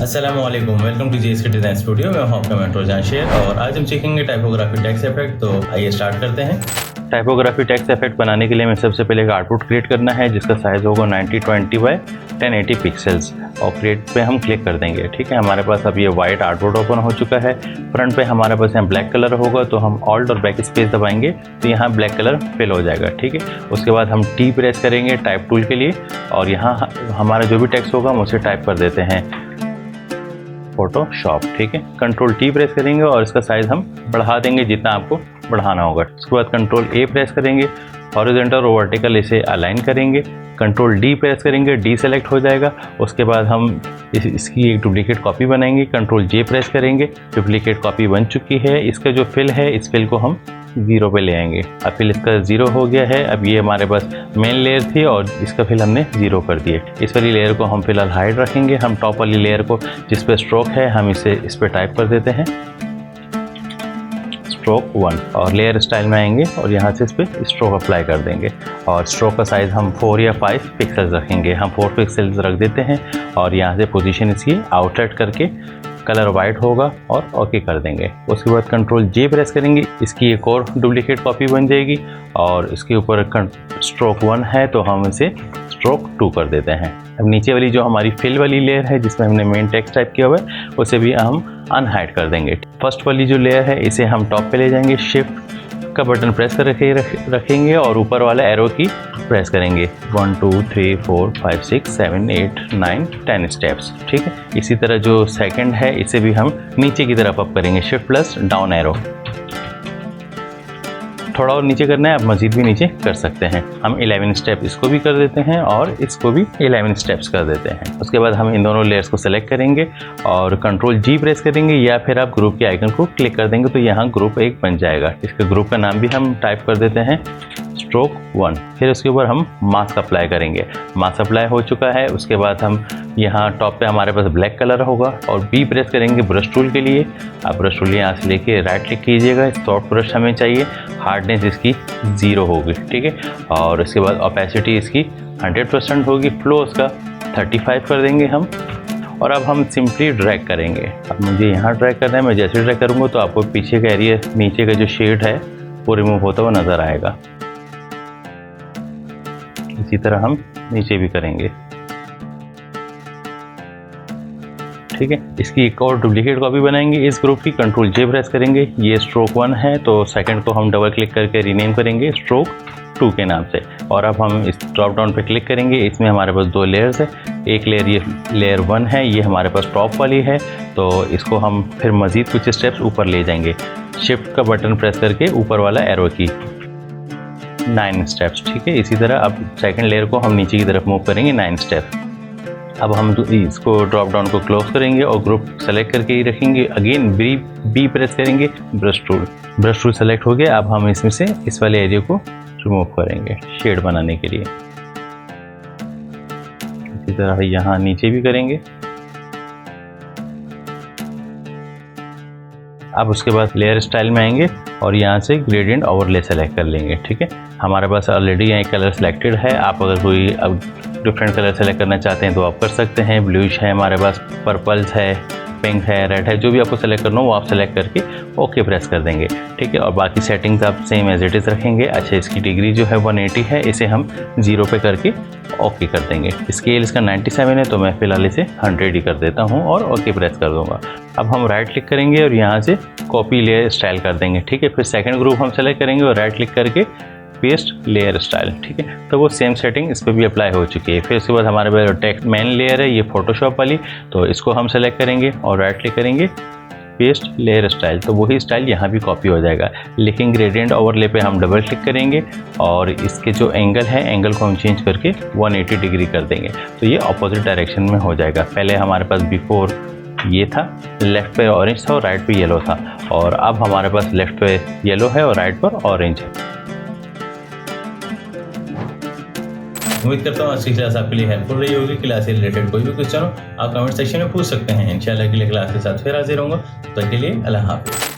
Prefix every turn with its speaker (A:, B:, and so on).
A: अस्सलामुअलैकुम, welcome to JSK design studio. मैं हूं आपका मेंटर जांशेर और आज हम सीखेंगे टाइपोग्राफी टेक्स्ट इफेक्ट। तो आइए स्टार्ट करते हैं। टाइपोग्राफी टेक्स्ट इफेक्ट बनाने के लिए हमें सबसे पहले एक आउटपुट क्रिएट करना है जिसका साइज़ होगा 9020 बाय 1080 पिक्सल्स और क्रिएट पे हम क्लिक कर देंगे। ठीक है, हमारे पास अब ये वाइट आउटपुट ओपन हो चुका है। फ्रंट पे हमारे पास यहाँ ब्लैक कलर होगा तो हम ऑल्ट और बैक स्पेस दबाएंगे तो यहाँ ब्लैक कलर फिल हो जाएगा। ठीक है, उसके बाद हम टी प्रेस करेंगे टाइप टूल के लिए और यहाँ हमारा जो भी टेक्स्ट होगा हम उसे टाइप कर देते हैं फोटोशॉप। ठीक है, कंट्रोल टी प्रेस करेंगे और इसका साइज़ हम बढ़ा देंगे जितना आपको बढ़ाना होगा। उसके बाद कंट्रोल ए प्रेस करेंगे, हॉरिजॉन्टल और वर्टिकल इसे अलाइन करेंगे। कंट्रोल डी प्रेस करेंगे, डी सेलेक्ट हो जाएगा। उसके बाद हम इसकी एक डुप्लीकेट कॉपी बनाएंगे। कंट्रोल जे प्रेस करेंगे, डुप्लीकेट कॉपी बन चुकी है। इसका जो फिल है इस फिल को हम 0 पे ले आएंगे। अब फिल इसका 0 हो गया है। अब ये हमारे पास मेन लेयर थी और इसका फिल हमने 0 कर दिए। इस वाली लेयर को हम फिलहाल हाइड रखेंगे। हम टॉप वाली लेयर को जिस पे स्ट्रोक है हम इस पे टाइप कर देते हैं स्ट्रोक 1 और लेयर स्टाइल में आएंगे और यहाँ से इस पे स्ट्रोक अप्लाई कर देंगे और स्ट्रोक का साइज़ हम 4 या 5 पिक्सल्स रखेंगे। हम 4 पिक्सल्स रख देते हैं और यहाँ से पोजीशन इसकी आउटलेट करके कलर वाइट होगा और ओके कर देंगे। उसके बाद कंट्रोल जे प्रेस करेंगे, इसकी एक और डुप्लीकेट कॉपी बन जाएगी और इसके ऊपर स्ट्रोक 1 है तो हम इसे स्ट्रोक 2 कर देते हैं। अब नीचे वाली जो हमारी फिल वाली लेयर है जिसमें हमने मेन टेक्स्ट टाइप किया हुआ है उसे भी हम अनहाइड कर देंगे। फर्स्ट वाली जो लेयर है इसे हम टॉप पे ले जाएंगे, शिफ्ट का बटन प्रेस कर रखेंगे और ऊपर वाला एरो की प्रेस करेंगे। 1 2 3 4 5 6 7 8 9 10 स्टेप्स। ठीक है, इसी तरह जो सेकंड है इसे भी हम नीचे की तरफ अप करेंगे, शिफ्ट प्लस डाउन एरो। थोड़ा और नीचे करना है, आप मजीद भी नीचे कर सकते हैं। हम 11 स्टेप इसको भी कर देते हैं और इसको भी 11 स्टेप्स कर देते हैं। उसके बाद हम इन दोनों लेयर्स को सेलेक्ट करेंगे और कंट्रोल जी प्रेस करेंगे या फिर आप ग्रुप के आइकन को क्लिक कर देंगे तो यहाँ ग्रुप एक बन जाएगा। इसके ग्रुप का नाम भी हम टाइप कर देते हैं स्ट्रोक 1। फिर उसके ऊपर हम मास्क अप्लाई करेंगे। मास्क अप्लाई हो चुका है। उसके बाद हम यहाँ टॉप पे हमारे पास ब्लैक कलर होगा और बी प्रेस करेंगे ब्रश टूल के लिए। आप ब्रश टूल यहाँ से लेके राइट क्लिक कीजिएगा। सॉफ्ट ब्रश हमें चाहिए, हार्डनेस इसकी 0 होगी। ठीक है, और इसके बाद ओपेसिटी इसकी 100% होगी, फ्लो उसका 35 कर देंगे हम। और अब हम सिंपली ड्रैग करेंगे। अब मुझे यहाँ ड्रैग करना है, मैं जैसे ड्रैग करूँगा तो आपको पीछे का एरिया नीचे का जो शेड है वो रिमूव होता हुआ नज़र आएगा। इसी तरह हम नीचे भी करेंगे। ठीक है, इसकी एक और डुप्लीकेट कॉपी बनाएंगे इस ग्रुप की। कंट्रोल जे प्रेस करेंगे, ये स्ट्रोक 1 है तो सेकंड को हम डबल क्लिक करके रीनेम करेंगे स्ट्रोक 2 के नाम से। और अब हम इस ड्रॉप डाउन पे क्लिक करेंगे। इसमें हमारे पास 2 लेयर्स है। एक लेयर ये लेयर 1 है, ये हमारे पास टॉप वाली है तो इसको हम फिर मज़ीद कुछ स्टेप्स ऊपर ले जाएंगे। शिफ्ट का बटन प्रेस करके ऊपर वाला एरो की 9 स्टेप्स। ठीक है, इसी तरह अब सेकंड लेयर को हम नीचे की तरफ मूव करेंगे 9 स्टेप। अब हम इसको ड्रॉप डाउन को क्लोज करेंगे और ग्रुप सेलेक्ट करके ही रखेंगे। अगेन बी प्रेस करेंगे, ब्रश टूल सेलेक्ट हो गया। अब हम इसमें से इस वाले एरिया को रिमूव करेंगे शेड बनाने के लिए। इसी तरह यहाँ नीचे भी करेंगे। अब उसके बाद लेयर स्टाइल में आएंगे और यहाँ से ग्रेडियंट ओवरले सेलेक्ट कर लेंगे। ठीक है, हमारे पास ऑलरेडी यहाँ कलर सेलेक्टेड है। आप अगर कोई अब डिफरेंट कलर सेलेक्ट करना चाहते हैं तो आप कर सकते हैं। ब्लूइश है हमारे पास, पर्पल्स है, पिंक है, रेड है, जो भी आपको सेलेक्ट करना हो वो आप सेलेक्ट करके ओके प्रेस कर देंगे। ठीक है, और बाकी सेटिंग्स आप सेम एज इट इज़ रखेंगे। अच्छा, इसकी डिग्री जो है 180 है, इसे हम 0 पे करके ओके कर देंगे। स्केल इसका 97 है तो मैं फ़िलहाल इसे 100 ही कर देता हूँ और ओके प्रेस कर दूँगा। अब हम राइट क्लिक करेंगे और यहाँ से कॉपी लेयर स्टाइल कर देंगे। ठीक है, फिर सेकंड ग्रुप हम सेलेक्ट करेंगे और राइट क्लिक करके पेस्ट लेयर स्टाइल। ठीक है, तो वो सेम सेटिंग इस पर भी अप्लाई हो चुकी है। फिर उसके बाद हमारे पास टेक्स्ट मेन लेयर है ये फोटोशॉप वाली, तो इसको हम सेलेक्ट करेंगे और राइट क्लिक करेंगे पेस्ट लेयर स्टाइल, तो वही स्टाइल यहाँ भी कॉपी हो जाएगा। लेकिन ग्रेडियंट ओवरले पे हम डबल क्लिक करेंगे और इसके जो एंगल है एंगल को हम चेंज करके 180 डिग्री कर देंगे तो ये अपोजिट डायरेक्शन में हो जाएगा। पहले हमारे पास बिफोर ये था, लेफ्ट पे ऑरेंज था और राइट पे येलो था, और अब हमारे पास लेफ्ट पे येलो है और राइट पर ऑरेंज है। उम्मीद करता हूँ आज की क्लास आपके लिए हेल्पफुल रही होगी। क्लास से रिलेटेड कोई भी क्वेश्चन हो आप कमेंट सेक्शन में पूछ सकते हैं। इंशाल्लाह अगली क्लास के साथ फिर हाजिर होंगे। तो के लिए अल्लाह हाफ़िज़।